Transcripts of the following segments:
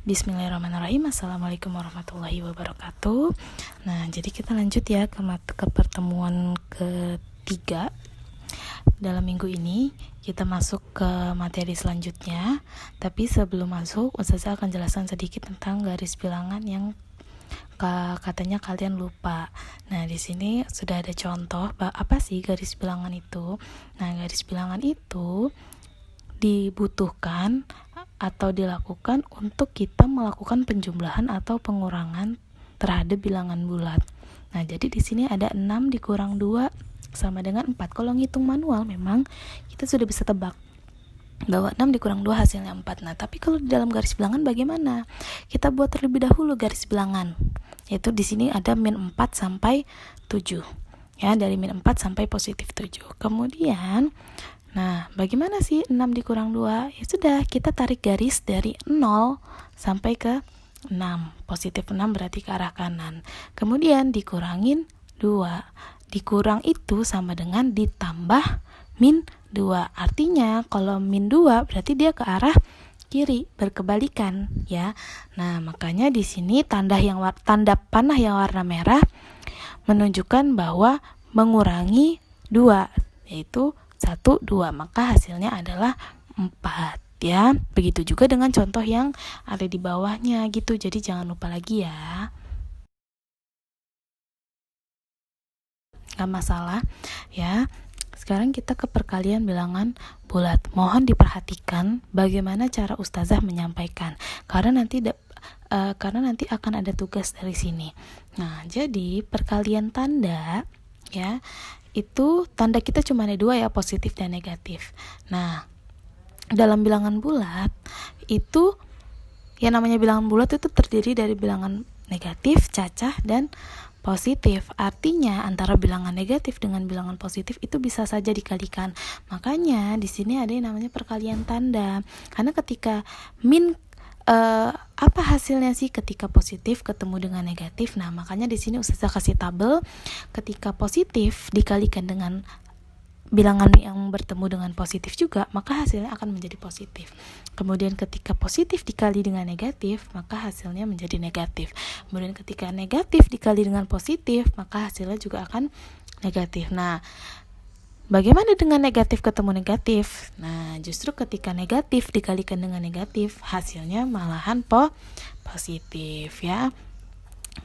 Bismillahirrahmanirrahim. Assalamualaikum warahmatullahi wabarakatuh. Nah, jadi kita lanjut ya ke pertemuan ketiga. Dalam minggu ini kita masuk ke materi selanjutnya. Tapi sebelum masuk, Ustazah akan jelaskan sedikit tentang garis bilangan yang katanya kalian lupa. Nah, di sini sudah ada contoh apa sih garis bilangan itu. Nah, garis bilangan itu dibutuhkan atau dilakukan untuk kita melakukan penjumlahan atau pengurangan terhadap bilangan bulat. Nah, jadi di sini ada 6 dikurang 2 sama dengan 4. Kalau ngitung manual memang kita sudah bisa tebak bahwa 6 dikurang 2 hasilnya 4. Nah, tapi kalau di dalam garis bilangan bagaimana? Kita buat terlebih dahulu garis bilangan. Yaitu di sini ada min 4 sampai 7. Ya, dari min 4 sampai positif 7. Kemudian nah, bagaimana sih 6 dikurang 2? Ya sudah, kita tarik garis dari 0 sampai ke 6. Positif 6 berarti ke arah kanan. Kemudian dikurangin 2. Dikurang itu sama dengan ditambah min 2. Artinya kalau min 2 berarti dia ke arah kiri, berkebalikan ya. Nah, makanya di sini tanda panah yang warna merah menunjukkan bahwa mengurangi 2, yaitu 1, 2, maka hasilnya adalah 4 ya. Begitu juga dengan contoh yang ada di bawahnya gitu. Jadi jangan lupa lagi ya. Gak masalah ya. Sekarang kita ke perkalian bilangan bulat. Mohon diperhatikan bagaimana cara Ustazah menyampaikan, karena nanti akan ada tugas dari sini. Nah, jadi perkalian tanda ya, itu tanda kita cuma ada 2 ya, positif dan negatif. Nah, dalam bilangan bulat itu yang namanya bilangan bulat itu terdiri dari bilangan negatif, cacah, dan positif. Artinya antara bilangan negatif dengan bilangan positif itu bisa saja dikalikan. Makanya di sini ada yang namanya perkalian tanda. Karena ketika apa hasilnya sih ketika positif ketemu dengan negatif? Nah, makanya di sini Ustazah kasih tabel. Ketika positif dikalikan dengan bilangan yang bertemu dengan positif juga, maka hasilnya akan menjadi positif. Kemudian ketika positif dikali dengan negatif, maka hasilnya menjadi negatif. Kemudian ketika negatif dikali dengan positif, maka hasilnya juga akan negatif. Nah, bagaimana dengan negatif ketemu negatif? Nah, justru ketika negatif dikalikan dengan negatif, hasilnya malahan positif ya.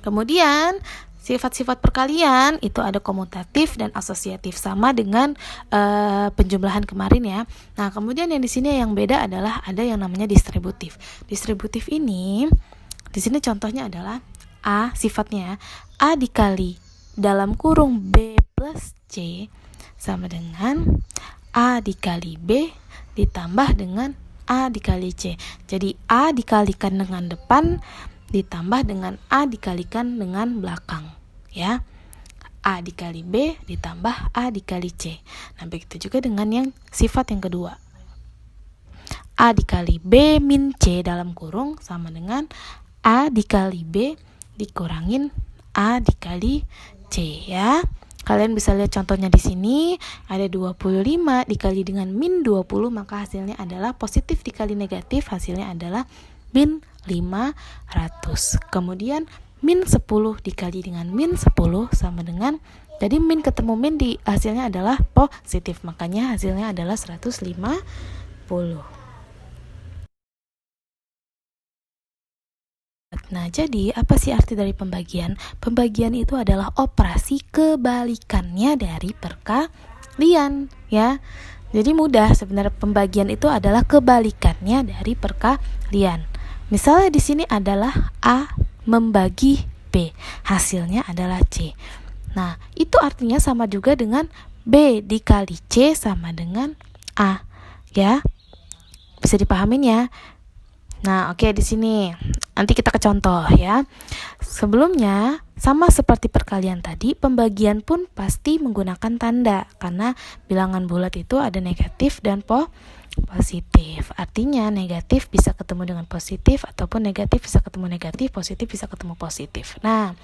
Kemudian sifat-sifat perkalian itu ada komutatif dan asosiatif, sama dengan penjumlahan kemarin ya. Nah, kemudian yang di sini yang beda adalah ada yang namanya distributif. Distributif ini di sini contohnya adalah A, sifatnya A dikali dalam kurung B plus C sama dengan A dikali B ditambah dengan A dikali C. Jadi A dikalikan dengan depan ditambah dengan A dikalikan dengan belakang ya. A dikali B ditambah A dikali C. Nah, begitu juga dengan yang sifat yang kedua. A dikali B min C dalam kurung sama dengan A dikali B dikurangin A dikali C ya. Kalian bisa lihat contohnya di sini, ada 25 dikali dengan min 20, maka hasilnya adalah positif dikali negatif, hasilnya adalah min 500. Kemudian min 10 dikali dengan min 10 sama dengan, jadi min ketemu min di hasilnya adalah positif, makanya hasilnya adalah 150. Nah, jadi apa sih arti dari pembagian? Pembagian itu adalah operasi kebalikannya dari perkalian ya. Jadi mudah sebenarnya, pembagian itu adalah kebalikannya dari perkalian. Misalnya di sini adalah A membagi B, hasilnya adalah C. Nah, itu artinya sama juga dengan B dikali C sama dengan A ya. Bisa dipahamin ya? Nah, oke, di sini nanti kita ke contoh ya. Sebelumnya sama seperti perkalian tadi, pembagian pun pasti menggunakan tanda, karena bilangan bulat itu ada negatif dan positif. Artinya negatif bisa ketemu dengan positif, ataupun negatif bisa ketemu negatif, positif bisa ketemu positif. Nah,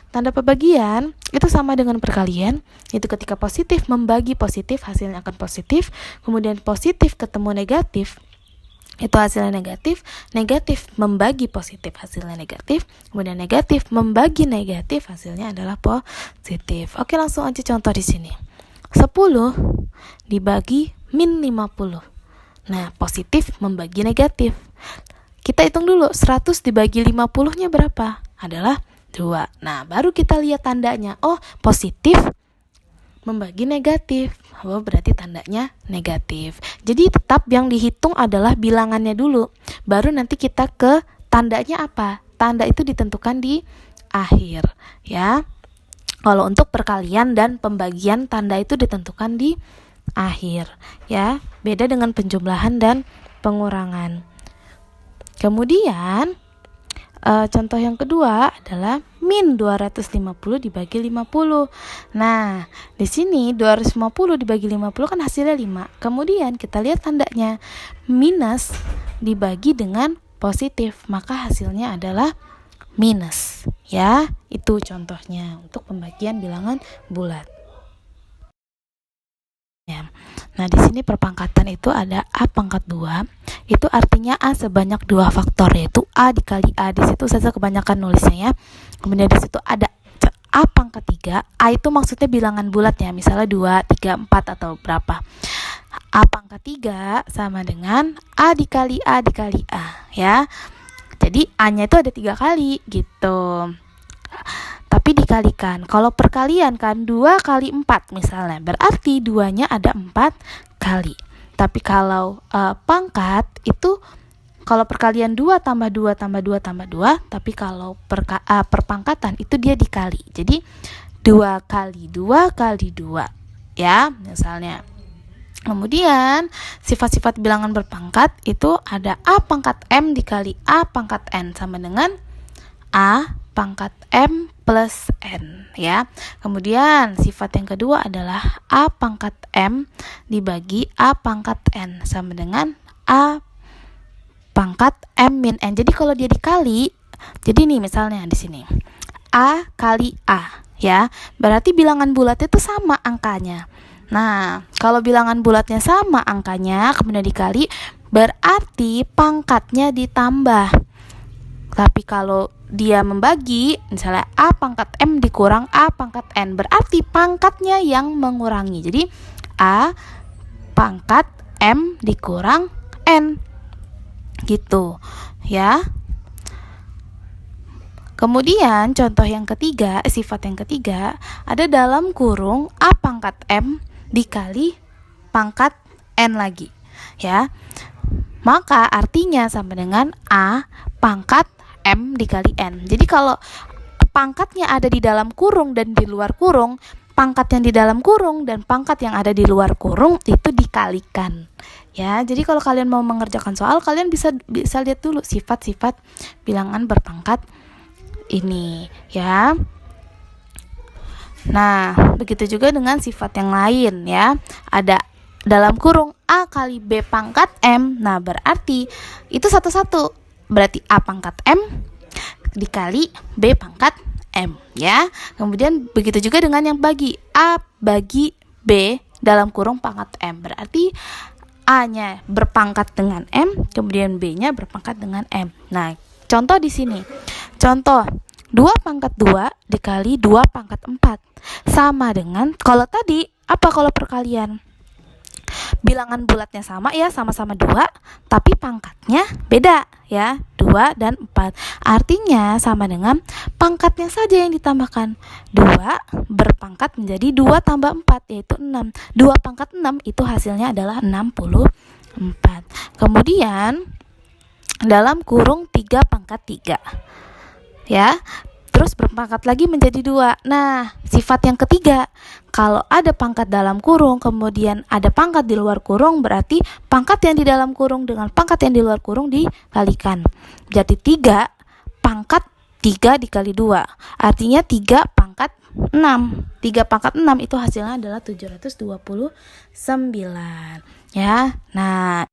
tanda pembagian itu sama dengan perkalian, yaitu ketika positif membagi positif, hasilnya akan positif. Kemudian positif ketemu negatif, itu hasilnya negatif. Negatif membagi positif, hasilnya negatif. Kemudian negatif membagi negatif, hasilnya adalah positif. Oke, langsung aja contoh di sini. 10 dibagi min 50. Nah, positif membagi negatif. Kita hitung dulu, 100 dibagi 50-nya berapa? Adalah 2. Nah, baru kita lihat tandanya. Oh, positif membagi negatif. Oh, berarti tandanya negatif. Jadi tetap yang dihitung adalah bilangannya dulu. Baru nanti kita ke tandanya apa? Tanda itu ditentukan di akhir, ya. Kalau untuk perkalian dan pembagian, tanda itu ditentukan di akhir, ya. Beda dengan penjumlahan dan pengurangan. Kemudian contoh yang kedua adalah min 250 dibagi 50. Nah, di sini 250 dibagi 50 kan hasilnya 5. Kemudian kita lihat tandanya, minus dibagi dengan positif, maka hasilnya adalah minus, ya. Itu contohnya untuk pembagian bilangan bulat. Ya. Nah, di sini perpangkatan itu ada A pangkat 2. Itu artinya A sebanyak 2 faktor, yaitu A dikali A. Di situ saya kebanyakan nulisnya, ya. Kemudian di situ ada A pangkat 3. A itu maksudnya bilangan bulat, ya. Misalnya 2, 3, 4 atau berapa. A pangkat 3 sama dengan A dikali A dikali A, ya. Jadi A-nya itu ada 3 kali gitu. Tapi dikalikan. Kalau perkalian kan 2 kali 4 misalnya, berarti 2-nya ada 4 kali. Tapi kalau pangkat itu, kalau perkalian 2 tambah 2 tambah 2 tambah 2, tapi kalau perpangkatan itu dia dikali. Jadi 2 kali 2 kali 2, ya, misalnya. Kemudian sifat-sifat bilangan berpangkat itu ada A pangkat M dikali A pangkat N sama dengan A pangkat M plus N, ya. Kemudian sifat yang kedua adalah A pangkat M dibagi A pangkat N sama dengan A pangkat M min N. Jadi kalau dia dikali, jadi nih misalnya di sini A kali A, ya. Berarti bilangan bulatnya itu sama angkanya. Nah, kalau bilangan bulatnya sama angkanya kemudian dikali, berarti pangkatnya ditambah. Tapi kalau dia membagi, misalnya A pangkat M dikurang A pangkat N, berarti pangkatnya yang mengurangi. Jadi A pangkat M dikurang N, gitu, ya. Kemudian contoh yang ketiga, sifat yang ketiga, ada dalam kurung A pangkat M dikali pangkat N lagi, ya. Maka artinya sama dengan A pangkat M dikali N. Jadi kalau pangkatnya ada di dalam kurung dan di luar kurung, pangkat yang di dalam kurung dan pangkat yang ada di luar kurung itu dikalikan, ya. Jadi kalau kalian mau mengerjakan soal, kalian bisa lihat dulu sifat-sifat bilangan berpangkat ini, ya. Nah, begitu juga dengan sifat yang lain, ya. Ada dalam kurung A kali B pangkat M. Nah, berarti itu satu-satu. Berarti A pangkat M dikali B pangkat M, ya. Kemudian begitu juga dengan yang bagi A bagi B dalam kurung pangkat M. Berarti A-nya berpangkat dengan M, kemudian B-nya berpangkat dengan M. Nah, contoh di sini. Contoh 2 pangkat 2 dikali 2 pangkat 4 sama dengan, kalau tadi apa kalau perkalian? Bilangan bulatnya sama, ya, sama-sama 2, tapi pangkatnya beda, ya, 2 dan 4. Artinya sama dengan pangkatnya saja yang ditambahkan. 2 berpangkat menjadi 2 tambah 4, yaitu 6. 2 pangkat 6 itu hasilnya adalah 64. Kemudian dalam kurung 3 pangkat 3, ya. Terus berpangkat lagi menjadi 2. Nah, sifat yang ketiga, kalau ada pangkat dalam kurung kemudian ada pangkat di luar kurung, berarti pangkat yang di dalam kurung dengan pangkat yang di luar kurung dikalikan. Jadi 3 pangkat 3 dikali 2, artinya 3 pangkat 6. 3 pangkat 6 itu hasilnya adalah 729, ya. Nah,